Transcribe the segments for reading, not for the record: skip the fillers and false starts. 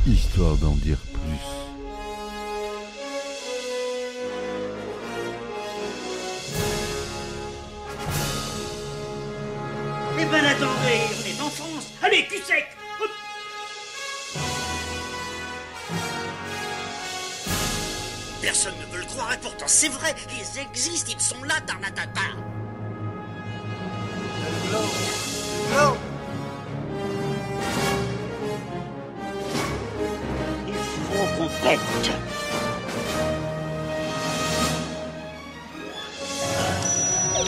Histoire d'en dire plus. Eh ben attendez, on est en France. Allez, cul sec. Hop. Personne ne veut le croire et pourtant c'est vrai, ils existent, ils sont là, Tarnatata. Non. Il faut qu'on pète.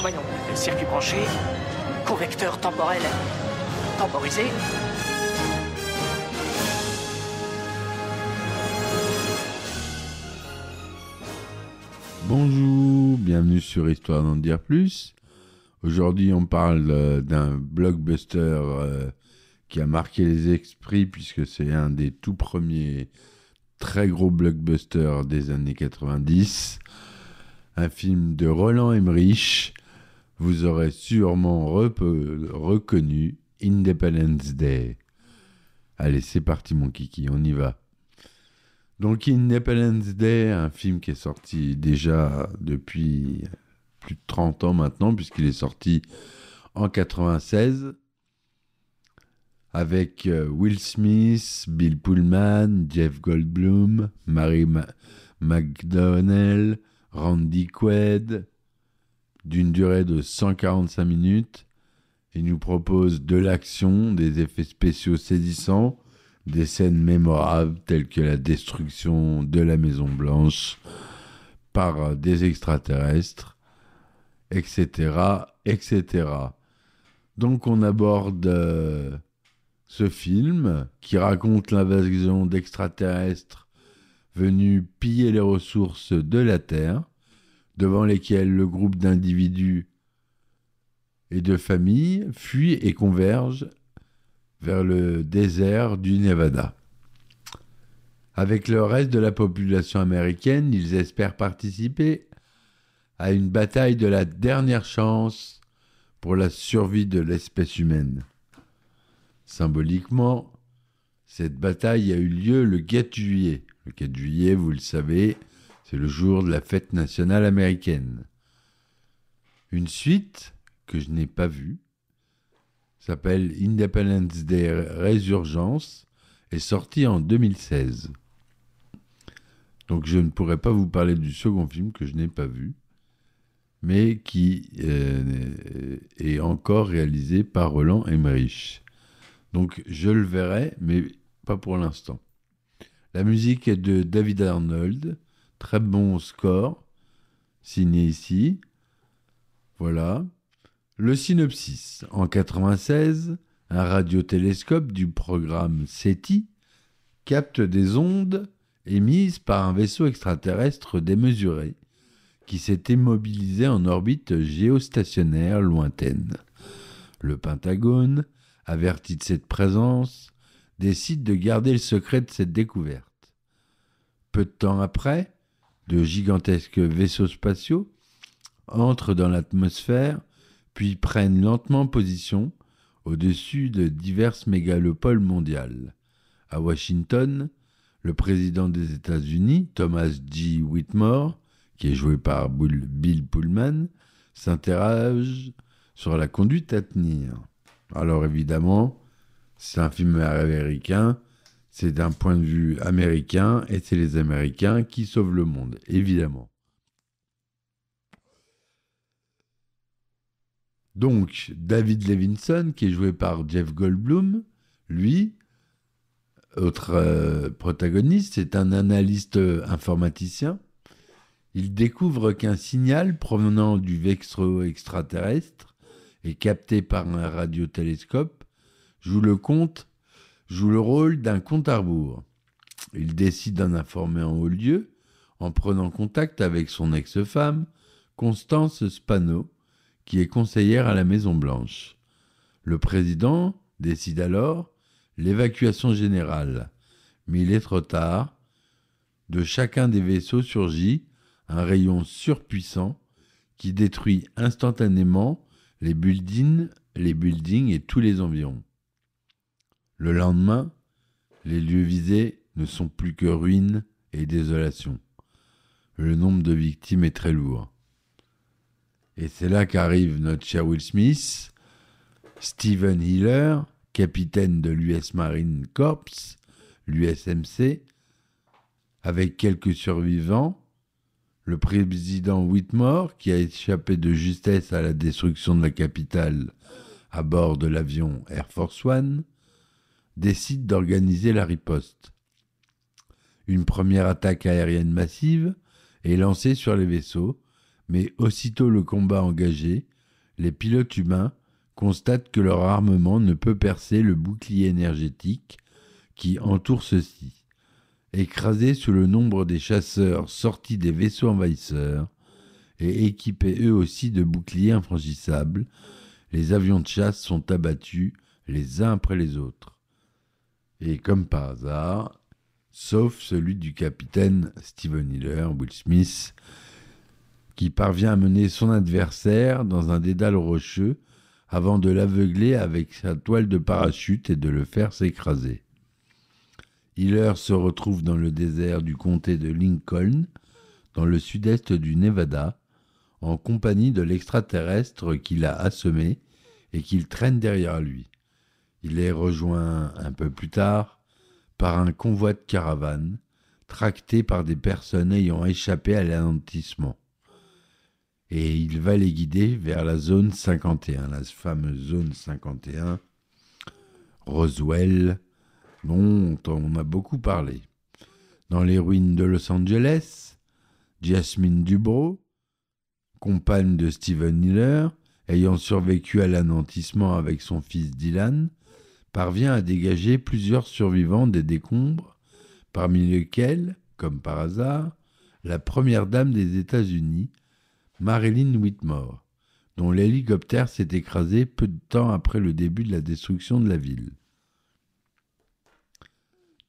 Voyons, circuit branché, convecteur temporel temporisé. Bonjour, bienvenue sur Histoire d'en dire plus. Aujourd'hui, on parle d'un blockbuster qui a marqué les esprits puisque c'est un des tout premiers très gros blockbusters des années 90. Un film de Roland Emmerich. Vous aurez sûrement reconnu Independence Day. Allez, c'est parti mon kiki, on y va. Donc Independence Day, un film qui est sorti déjà depuis plus de 30 ans maintenant, puisqu'il est sorti en 96, avec Will Smith, Bill Pullman, Jeff Goldblum, Mary McDonnell, Randy Quaid, d'une durée de 145 minutes. Il nous propose de l'action, des effets spéciaux saisissants, des scènes mémorables telles que la destruction de la Maison Blanche par des extraterrestres, etc., etc. Donc on aborde ce film qui raconte l'invasion d'extraterrestres venus piller les ressources de la Terre, devant lesquelles le groupe d'individus et de familles fuit et converge vers le désert du Nevada. Avec le reste de la population américaine, ils espèrent participer à une bataille de la dernière chance pour la survie de l'espèce humaine. Symboliquement, cette bataille a eu lieu le 4 juillet. Le 4 juillet, vous le savez, c'est le jour de la fête nationale américaine. Une suite que je n'ai pas vue s'appelle Independence Day Résurgence, est sortie en 2016. Donc je ne pourrais pas vous parler du second film que je n'ai pas vu, mais qui est encore réalisé par Roland Emmerich. Donc je le verrai, mais pas pour l'instant. La musique est de David Arnold, très bon score, signé ici. Voilà. Le synopsis. En 96, un radiotélescope du programme SETI capte des ondes émises par un vaisseau extraterrestre démesuré qui s'est immobilisé en orbite géostationnaire lointaine. Le Pentagone, averti de cette présence, décide de garder le secret de cette découverte. Peu de temps après, de gigantesques vaisseaux spatiaux entrent dans l'atmosphère puis prennent lentement position au-dessus de diverses mégalopoles mondiales. À Washington, le président des États-Unis, Thomas J. Whitmore, qui est joué par Bill Pullman, s'interroge sur la conduite à tenir. Alors évidemment, c'est un film américain, c'est d'un point de vue américain, et c'est les Américains qui sauvent le monde, évidemment. Donc, David Levinson, qui est joué par Jeff Goldblum, lui, autre protagoniste, c'est un analyste informaticien. Il découvre qu'un signal provenant du vaisseau extraterrestre et capté par un radiotélescope joue le rôle d'un compte à rebours. Il décide d'en informer en haut lieu en prenant contact avec son ex-femme, Constance Spano, qui est conseillère à la Maison-Blanche. Le président décide alors l'évacuation générale, mais il est trop tard. De chacun des vaisseaux surgit un rayon surpuissant qui détruit instantanément les buildings et tous les environs. Le lendemain, les lieux visés ne sont plus que ruines et désolation. Le nombre de victimes est très lourd. Et c'est là qu'arrive notre cher Will Smith, Steven Hiller, capitaine de l'US Marine Corps, l'USMC, avec quelques survivants, le président Whitmore, qui a échappé de justesse à la destruction de la capitale à bord de l'avion Air Force One, décide d'organiser la riposte. Une première attaque aérienne massive est lancée sur les vaisseaux, mais aussitôt le combat engagé, les pilotes humains constatent que leur armement ne peut percer le bouclier énergétique qui entoure ceux-ci. Écrasés sous le nombre des chasseurs sortis des vaisseaux envahisseurs et équipés eux aussi de boucliers infranchissables, les avions de chasse sont abattus les uns après les autres. Et comme par hasard, sauf celui du capitaine Steven Hiller, Will Smith, qui parvient à mener son adversaire dans un dédale rocheux avant de l'aveugler avec sa toile de parachute et de le faire s'écraser. Hiller se retrouve dans le désert du comté de Lincoln, dans le sud-est du Nevada, en compagnie de l'extraterrestre qu'il a assommé et qu'il traîne derrière lui. Il est rejoint un peu plus tard par un convoi de caravanes, tracté par des personnes ayant échappé à l'anéantissement. Et il va les guider vers la zone 51, la fameuse zone 51, Roswell, dont on a beaucoup parlé. Dans les ruines de Los Angeles, Jasmine Dubrow, compagne de Steven Hiller, ayant survécu à l'anéantissement avec son fils Dylan, parvient à dégager plusieurs survivants des décombres, parmi lesquels, comme par hasard, la première dame des États-Unis, Marilyn Whitmore, dont l'hélicoptère s'est écrasé peu de temps après le début de la destruction de la ville.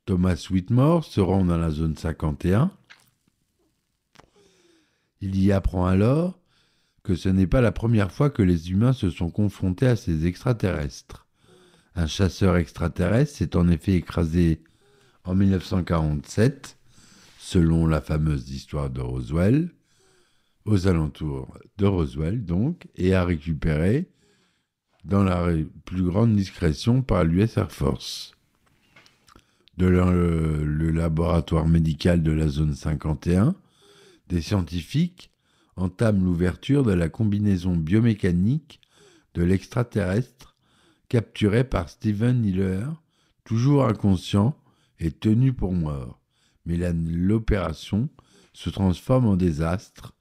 Thomas Whitmore se rend dans la zone 51. Il y apprend alors que ce n'est pas la première fois que les humains se sont confrontés à ces extraterrestres. Un chasseur extraterrestre s'est en effet écrasé en 1947, selon la fameuse histoire de Roswell, aux alentours de Roswell donc, et a récupéré dans la plus grande discrétion par l'US Air Force. De le laboratoire médical de la zone 51, des scientifiques entament l'ouverture de la combinaison biomécanique de l'extraterrestre capturé par Steven Hiller, toujours inconscient et tenu pour mort. Mais l'opération se transforme en désastre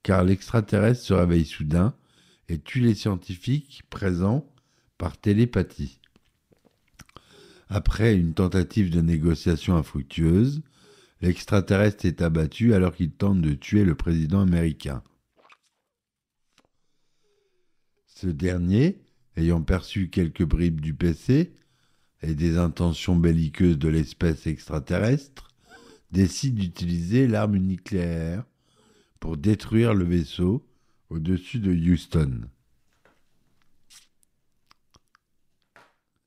car l'extraterrestre se réveille soudain et tue les scientifiques présents par télépathie. Après une tentative de négociation infructueuse, l'extraterrestre est abattu alors qu'il tente de tuer le président américain. Ce dernier, ayant perçu quelques bribes du PC et des intentions belliqueuses de l'espèce extraterrestre, décide d'utiliser l'arme nucléaire pour détruire le vaisseau au-dessus de Houston.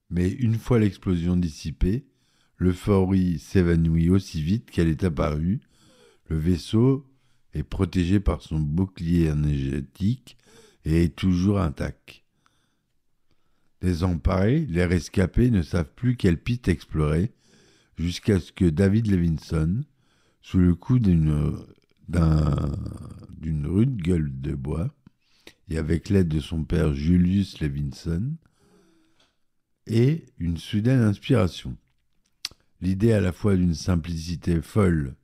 Mais une fois l'explosion dissipée, l'euphorie s'évanouit aussi vite qu'elle est apparue. Le vaisseau est protégé par son bouclier énergétique et est toujours intact. Désemparés, les rescapés ne savent plus quelle piste explorer jusqu'à ce que David Levinson, sous le coup d'une rude gueule de bois, et avec l'aide de son père Julius Levinson, ait une soudaine inspiration. L'idée à la fois d'une simplicité folle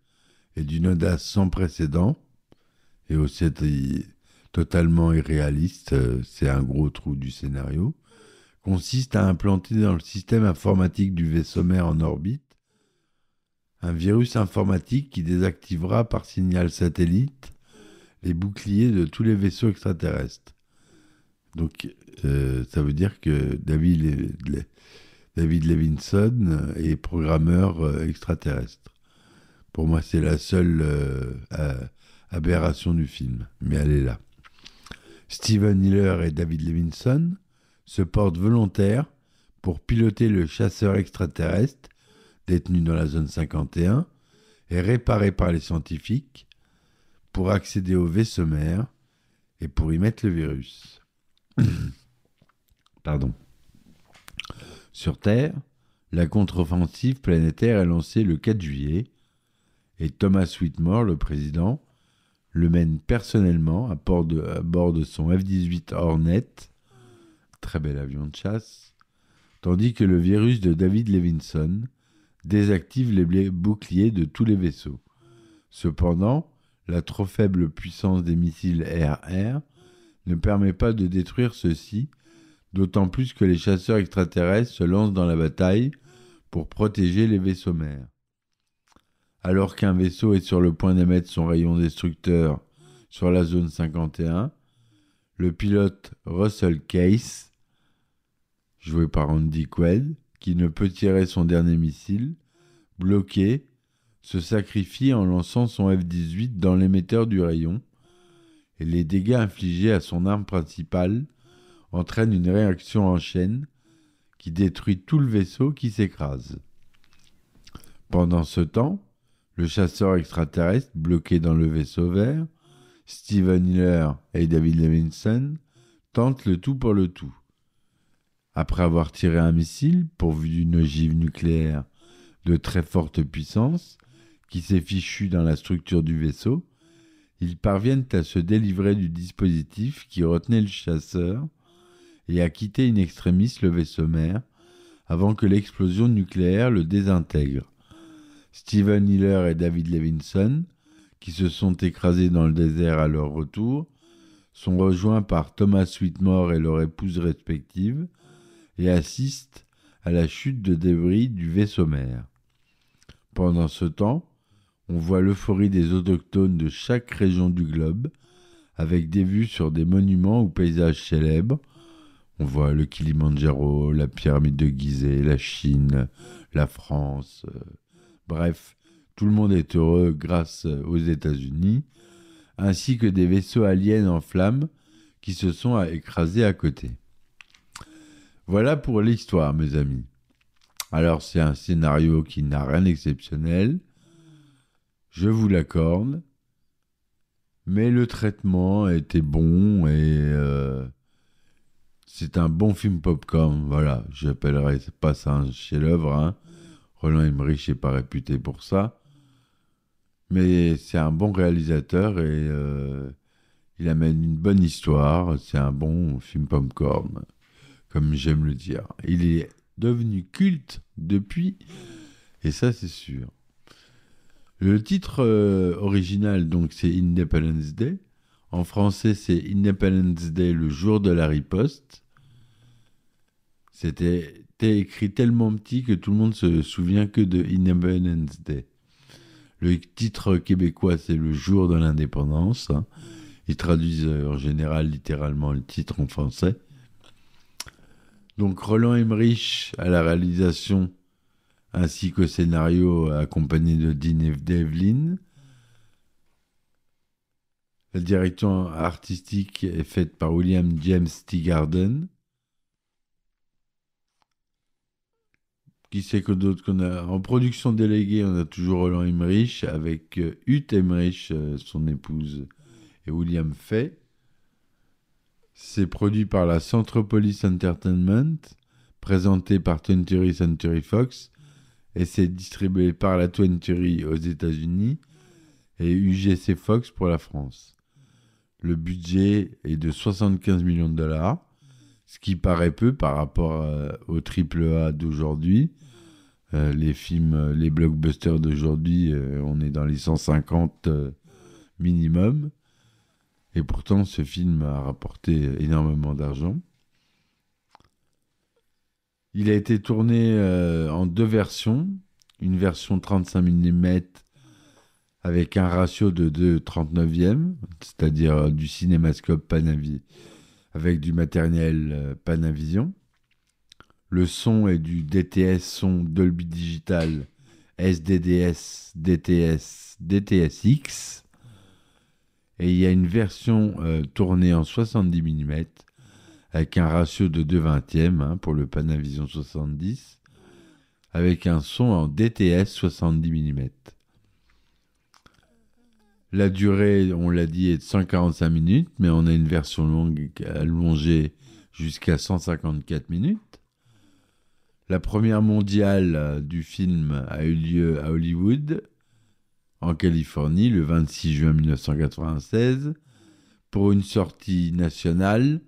et d'une audace sans précédent, et aussi totalement irréaliste, c'est un gros trou du scénario, consiste à implanter dans le système informatique du vaisseau mère en orbite un virus informatique qui désactivera par signal satellite les boucliers de tous les vaisseaux extraterrestres. Donc, ça veut dire que David Levinson est programmeur extraterrestre. Pour moi, c'est la seule aberration du film, mais elle est là. Steven Hiller et David Levinson se portent volontaires pour piloter le chasseur extraterrestre détenu dans la zone 51, est réparé par les scientifiques pour accéder au vaisseau mère et pour y mettre le virus. Pardon. Sur Terre, la contre-offensive planétaire est lancée le 4 juillet et Thomas Whitmore, le président, le mène personnellement à bord de son F-18 Hornet, très bel avion de chasse, tandis que le virus de David Levinson désactive les boucliers de tous les vaisseaux. Cependant, la trop faible puissance des missiles air-air ne permet pas de détruire ceux-ci, d'autant plus que les chasseurs extraterrestres se lancent dans la bataille pour protéger les vaisseaux mères. Alors qu'un vaisseau est sur le point d'émettre son rayon destructeur sur la zone 51, le pilote Russell Case, joué par Andy Quaid, qui ne peut tirer son dernier missile, bloqué, se sacrifie en lançant son F-18 dans l'émetteur du rayon, et les dégâts infligés à son arme principale entraînent une réaction en chaîne qui détruit tout le vaisseau qui s'écrase. Pendant ce temps, le chasseur extraterrestre, bloqué dans le vaisseau vert, Steven Hiller et David Levinson tentent le tout pour le tout. Après avoir tiré un missile pourvu d'une ogive nucléaire de très forte puissance qui s'est fichu dans la structure du vaisseau, ils parviennent à se délivrer du dispositif qui retenait le chasseur et à quitter in extremis le vaisseau mère avant que l'explosion nucléaire le désintègre. Steven Hiller et David Levinson, qui se sont écrasés dans le désert à leur retour, sont rejoints par Thomas Whitmore et leur épouse respective et assistent à la chute de débris du vaisseau mère. Pendant ce temps, on voit l'euphorie des autochtones de chaque région du globe, avec des vues sur des monuments ou paysages célèbres. On voit le Kilimandjaro, la pyramide de Gizeh, la Chine, la France. Bref, tout le monde est heureux grâce aux États-Unis, ainsi que des vaisseaux aliens en flammes qui se sont écrasés à côté. Voilà pour l'histoire, mes amis. Alors, c'est un scénario qui n'a rien d'exceptionnel, je vous l'accorde, mais le traitement était bon et c'est un bon film popcorn. Voilà, j'appellerais pas ça un chef-d'œuvre, hein. Roland Emmerich n'est pas réputé pour ça. Mais c'est un bon réalisateur et il amène une bonne histoire. C'est un bon film popcorn, comme j'aime le dire. Il est devenu culte depuis, et ça c'est sûr. Le titre original, donc, c'est Independence Day. En français, c'est Independence Day, le jour de la riposte. C'était écrit tellement petit que tout le monde se souvient que de Independence Day. Le titre québécois, c'est le jour de l'indépendance. Hein. Ils traduisent en général littéralement le titre en français. Donc Roland Emmerich à la réalisation ainsi qu'au scénario accompagné de Dean Devlin. La direction artistique est faite par William James Teagarden. Qui sait que d'autres qu'on a en production déléguée, on a toujours Roland Emmerich avec Huth Emmerich, son épouse, et William Fay. C'est produit par la Centropolis Entertainment, présenté par 20th Century Fox, et c'est distribué par la 20th aux États-Unis et UGC Fox pour la France. Le budget est de 75 millions de dollars, ce qui paraît peu par rapport au AAA d'aujourd'hui. Les films, les blockbusters d'aujourd'hui, on est dans les 150 minimum. Et pourtant, ce film a rapporté énormément d'argent. Il a été tourné en deux versions. Une version 35 mm avec un ratio de 2/39e, c'est-à-dire du cinémascope avec du matériel Panavision. Le son est du DTS son Dolby Digital SDDS DTS DTSX. Et il y a une version tournée en 70 mm avec un ratio de 2/20 pour le Panavision 70, avec un son en DTS 70 mm. La durée, on l'a dit, est de 145 minutes, mais on a une version longue allongée jusqu'à 154 minutes. La première mondiale du film a eu lieu à Hollywood, en Californie, le 26 juin 1996, pour une sortie nationale,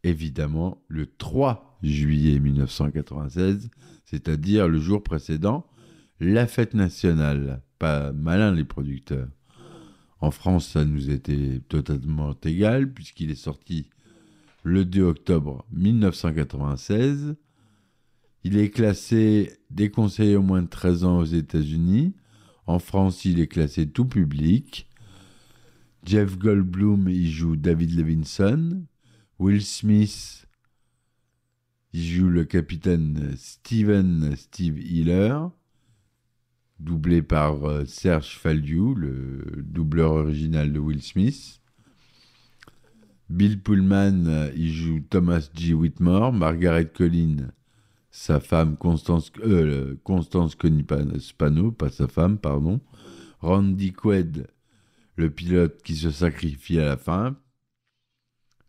évidemment, le 3 juillet 1996, c'est-à-dire le jour précédent, la fête nationale. Pas malin les producteurs. En France, ça nous était totalement égal, puisqu'il est sorti le 2 octobre 1996. Il est classé déconseillé aux moins de 13 ans aux États-Unis. En France, il est classé tout public. Jeff Goldblum y joue David Levinson. Will Smith y joue le capitaine Steve Hiller, doublé par Serge Falliou, le doubleur original de Will Smith. Bill Pullman y joue Thomas J. Whitmore. Margaret Collin, sa femme Constance Spano, pas sa femme, pardon. Randy Quaid, le pilote qui se sacrifie à la fin.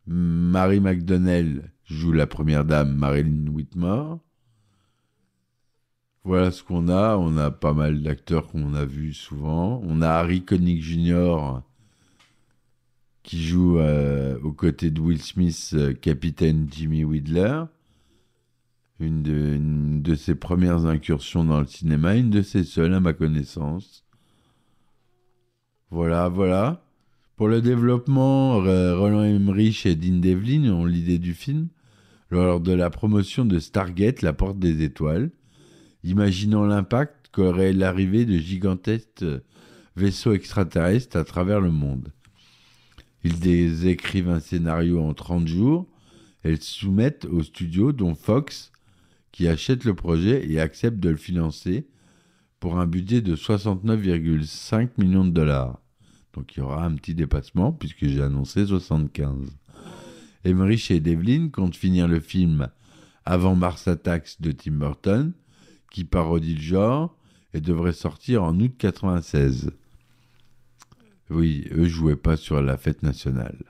Mary McDonnell joue la première dame Marilyn Whitmore. Voilà ce qu'on a. On a pas mal d'acteurs qu'on a vus souvent. On a Harry Connick Jr. qui joue aux côtés de Will Smith, capitaine Jimmy Widler. Une de ses premières incursions dans le cinéma, une de ses seules à ma connaissance. Voilà. Pour le développement, Roland Emmerich et Dean Devlin ont l'idée du film lors de la promotion de Stargate, la porte des étoiles, imaginant l'impact qu'aurait l'arrivée de gigantesques vaisseaux extraterrestres à travers le monde. Ils écrivent un scénario en 30 jours et le soumettent au studio, dont Fox, qui achète le projet et accepte de le financer pour un budget de 69,5 millions de dollars. Donc il y aura un petit dépassement puisque j'ai annoncé 75. Emmerich et Devlin comptent finir le film avant Mars Attacks de Tim Burton, qui parodie le genre et devrait sortir en août 96. Oui, eux jouaient pas sur la fête nationale.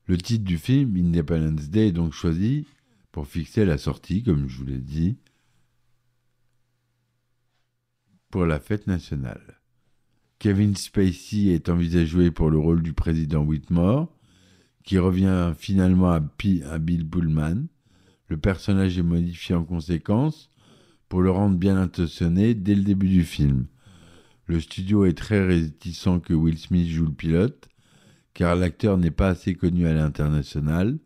Le titre du film, Independence Day, est donc choisi pour fixer la sortie, comme je vous l'ai dit, pour la fête nationale. Kevin Spacey est envisagé jouer pour le rôle du président Whitmore, qui revient finalement à Bill Pullman. Le personnage est modifié en conséquence pour le rendre bien intentionné dès le début du film. Le studio est très réticent que Will Smith joue le pilote, car l'acteur n'est pas assez connu à l'international.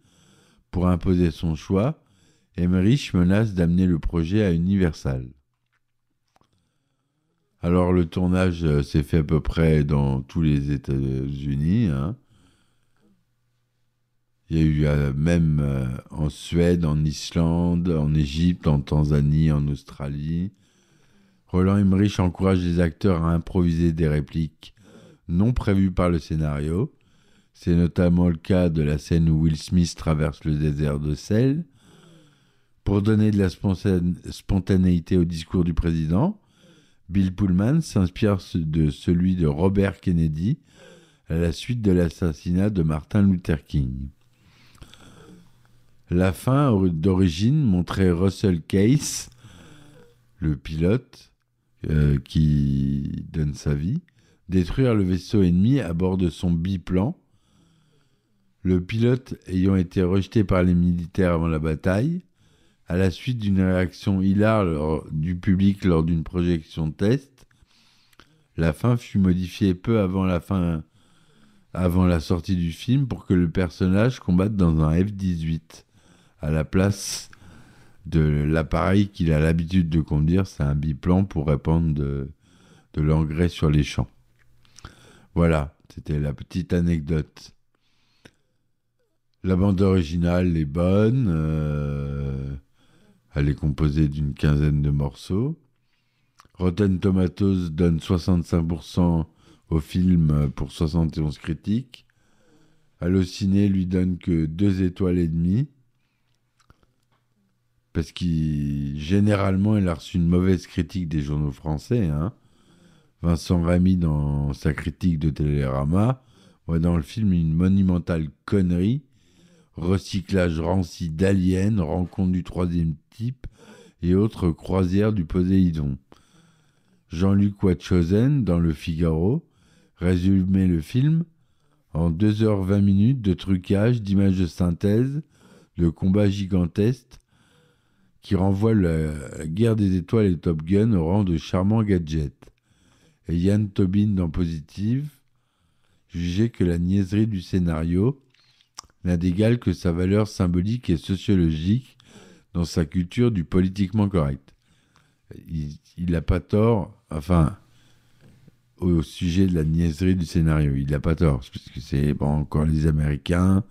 Pour imposer son choix, Emmerich menace d'amener le projet à Universal. Alors le tournage s'est fait à peu près dans tous les États-Unis. Il y a eu même en Suède, en Islande, en Égypte, en Tanzanie, en Australie. Roland Emmerich encourage les acteurs à improviser des répliques non prévues par le scénario. C'est notamment le cas de la scène où Will Smith traverse le désert de sel. Pour donner de la spontanéité au discours du président, Bill Pullman s'inspire de celui de Robert Kennedy à la suite de l'assassinat de Martin Luther King. La fin d'origine montrait Russell Case, le pilote qui donne sa vie, détruire le vaisseau ennemi à bord de son biplan, le pilote ayant été rejeté par les militaires avant la bataille. À la suite d'une réaction hilare du public lors d'une projection test, la fin fut modifiée peu avant la sortie du film pour que le personnage combatte dans un F-18 à la place de l'appareil qu'il a l'habitude de conduire. C'est un biplan pour répandre de l'engrais sur les champs. Voilà, c'était la petite anecdote. La bande originale est bonne. Elle est composée d'une quinzaine de morceaux. Rotten Tomatoes donne 65% au film pour 71 critiques. Allociné lui donne que 2 étoiles et demie. parce généralement, il a reçu une mauvaise critique des journaux français. Hein. Vincent Ramy, dans sa critique de Télérama, voit dans le film une monumentale connerie, recyclage ranci d'aliens, rencontre du troisième type et autres croisières du Poséidon. Jean-Luc Wachausen, dans Le Figaro, résumait le film en 2h20 de trucage, d'images de synthèse, de combats gigantesques qui renvoient la guerre des étoiles et Top Gun au rang de charmants gadgets. Et Yann Tobin, dans Positive, jugeait que la niaiserie du scénario n'a d'égal que sa valeur symbolique et sociologique dans sa culture du politiquement correct. Il n'a pas tort, enfin, au sujet de la niaiserie du scénario, il n'a pas tort, parce que c'est encore les Américains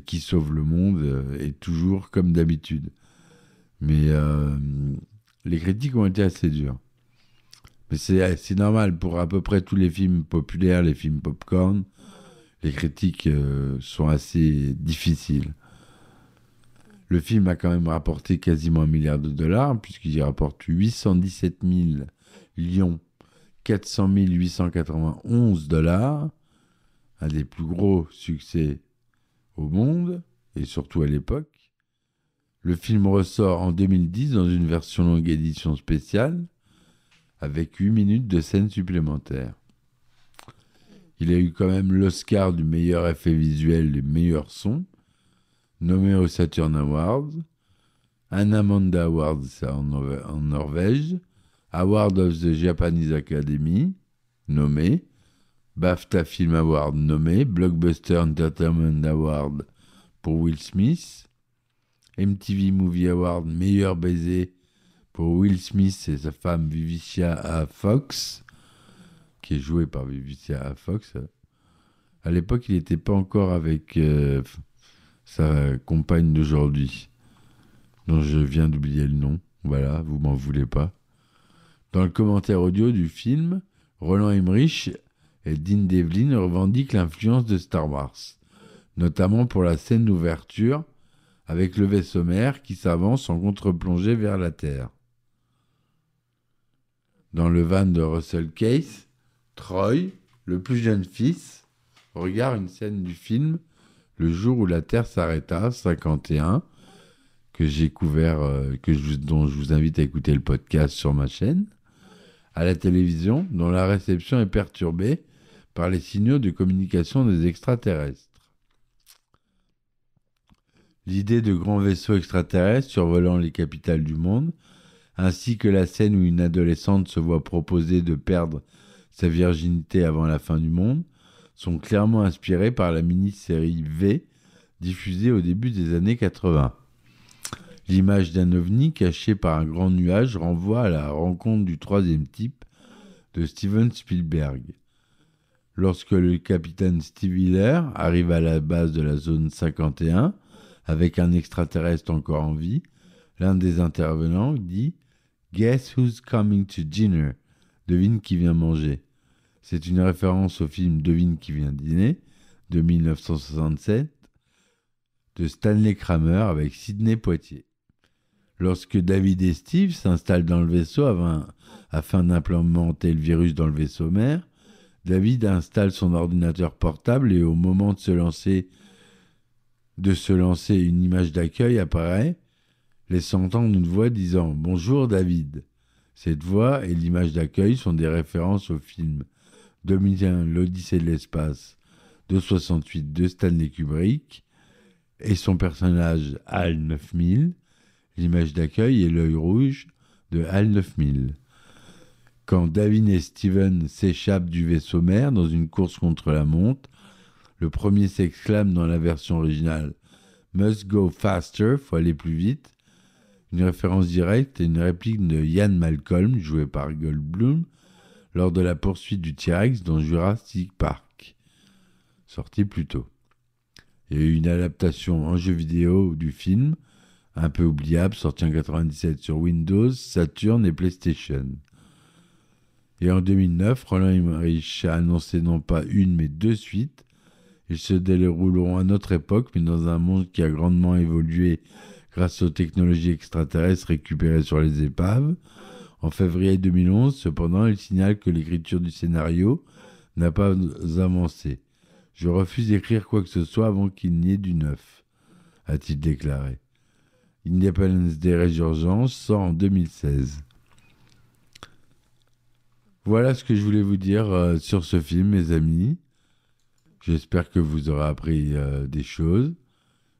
qui sauvent le monde, et toujours comme d'habitude. Mais les critiques ont été assez dures. Mais c'est normal, pour à peu près tous les films populaires, les films popcorn, les critiques sont assez difficiles. Le film a quand même rapporté quasiment $1 milliard, puisqu'il rapporte 817 400 891 $, un des plus gros succès au monde, et surtout à l'époque. Le film ressort en 2010 dans une version longue édition spéciale, avec 8 minutes de scènes supplémentaires. Il a eu quand même l'Oscar du meilleur effet visuel et meilleur son, nommé au Saturn Awards, un Amanda Awards en Norvège, Award of the Japanese Academy, nommé, BAFTA Film Award nommé, Blockbuster Entertainment Award pour Will Smith, MTV Movie Award meilleur baiser pour Will Smith et sa femme Vivica A. Fox, qui est jouée par Vivica A. Fox. À l'époque, il n'était pas encore avec sa compagne d'aujourd'hui, dont je viens d'oublier le nom. Voilà, vous m'en voulez pas. Dans le commentaire audio du film, Roland Emmerich et Dean Devlin revendiquent l'influence de Star Wars, notamment pour la scène d'ouverture avec le vaisseau mère qui s'avance en contre-plongée vers la Terre. Dans le van de Russell Case, Troy, le plus jeune fils, regarde une scène du film Le jour où la Terre s'arrêta, 51, que j'ai couvert, dont je vous invite à écouter le podcast sur ma chaîne, à la télévision, dont la réception est perturbée par les signaux de communication des extraterrestres. L'idée de grands vaisseaux extraterrestres survolant les capitales du monde, ainsi que la scène où une adolescente se voit proposer de perdre sa virginité avant la fin du monde, sont clairement inspirées par la mini-série V, diffusée au début des années 80. L'image d'un ovni caché par un grand nuage renvoie à la rencontre du troisième type de Steven Spielberg. Lorsque le capitaine Steve Hiller arrive à la base de la zone 51, avec un extraterrestre encore en vie, l'un des intervenants dit « Guess who's coming to dinner ?» Devine qui vient manger. C'est une référence au film Devine qui vient dîner de 1967 de Stanley Kramer avec Sidney Poitier. Lorsque David et Steve s'installent dans le vaisseau afin d'implémenter le virus dans le vaisseau mère, David installe son ordinateur portable et au moment de se lancer, une image d'accueil apparaît, laissant entendre une voix disant « Bonjour David ». Cette voix et l'image d'accueil sont des références au film 2001 L'Odyssée de l'espace de 68 de Stanley Kubrick et son personnage HAL 9000, l'image d'accueil et l'œil rouge de HAL 9000. Quand David et Steven s'échappent du vaisseau mère dans une course contre la montre, le premier s'exclame dans la version originale « Must go faster », faut aller plus vite, une référence directe et une réplique de Ian Malcolm, joué par Goldblum, lors de la poursuite du T-Rex dans Jurassic Park, sorti plus tôt. Il y a eu une adaptation en jeu vidéo du film, un peu oubliable, sorti en 1997 sur Windows, Saturn et PlayStation. Et en 2009, Roland Emmerich a annoncé non pas une mais 2 suites. Ils se dérouleront à notre époque, mais dans un monde qui a grandement évolué grâce aux technologies extraterrestres récupérées sur les épaves. En février 2011, cependant, il signale que l'écriture du scénario n'a pas avancé. « Je refuse d'écrire quoi que ce soit avant qu'il n'y ait du neuf », a-t-il déclaré. Independence Day Résurgence sort en 2016. Voilà ce que je voulais vous dire sur ce film, mes amis. J'espère que vous aurez appris des choses.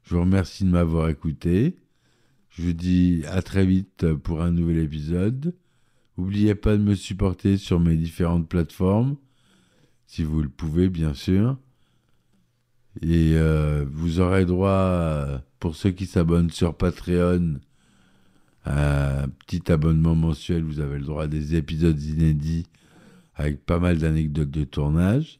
Je vous remercie de m'avoir écouté. Je vous dis à très vite pour un nouvel épisode. N'oubliez pas de me supporter sur mes différentes plateformes, si vous le pouvez, bien sûr. Et vous aurez droit, pour ceux qui s'abonnent sur Patreon, à un petit abonnement mensuel. Vous avez le droit à des épisodes inédits avec pas mal d'anecdotes de tournage,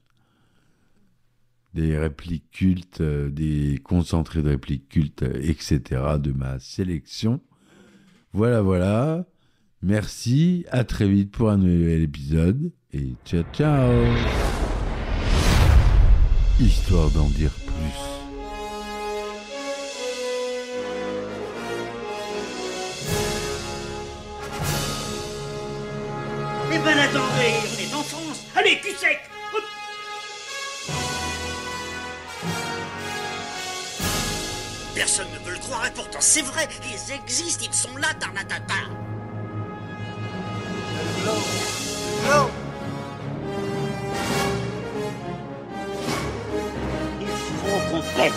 des répliques cultes, des concentrés de répliques cultes, etc. de ma sélection. Voilà. Merci, à très vite pour un nouvel épisode et ciao ciao. Histoire d'en dire plus. Eh ben attendez, on est en France. Allez, cul sec. Hop. Personne ne veut le croire et pourtant c'est vrai, ils existent, ils sont là, Tarnatata. Non. Il faut qu'on pète.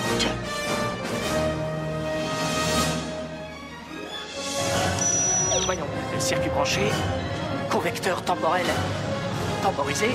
Voyons, circuit branché, correcteur temporel temporisé.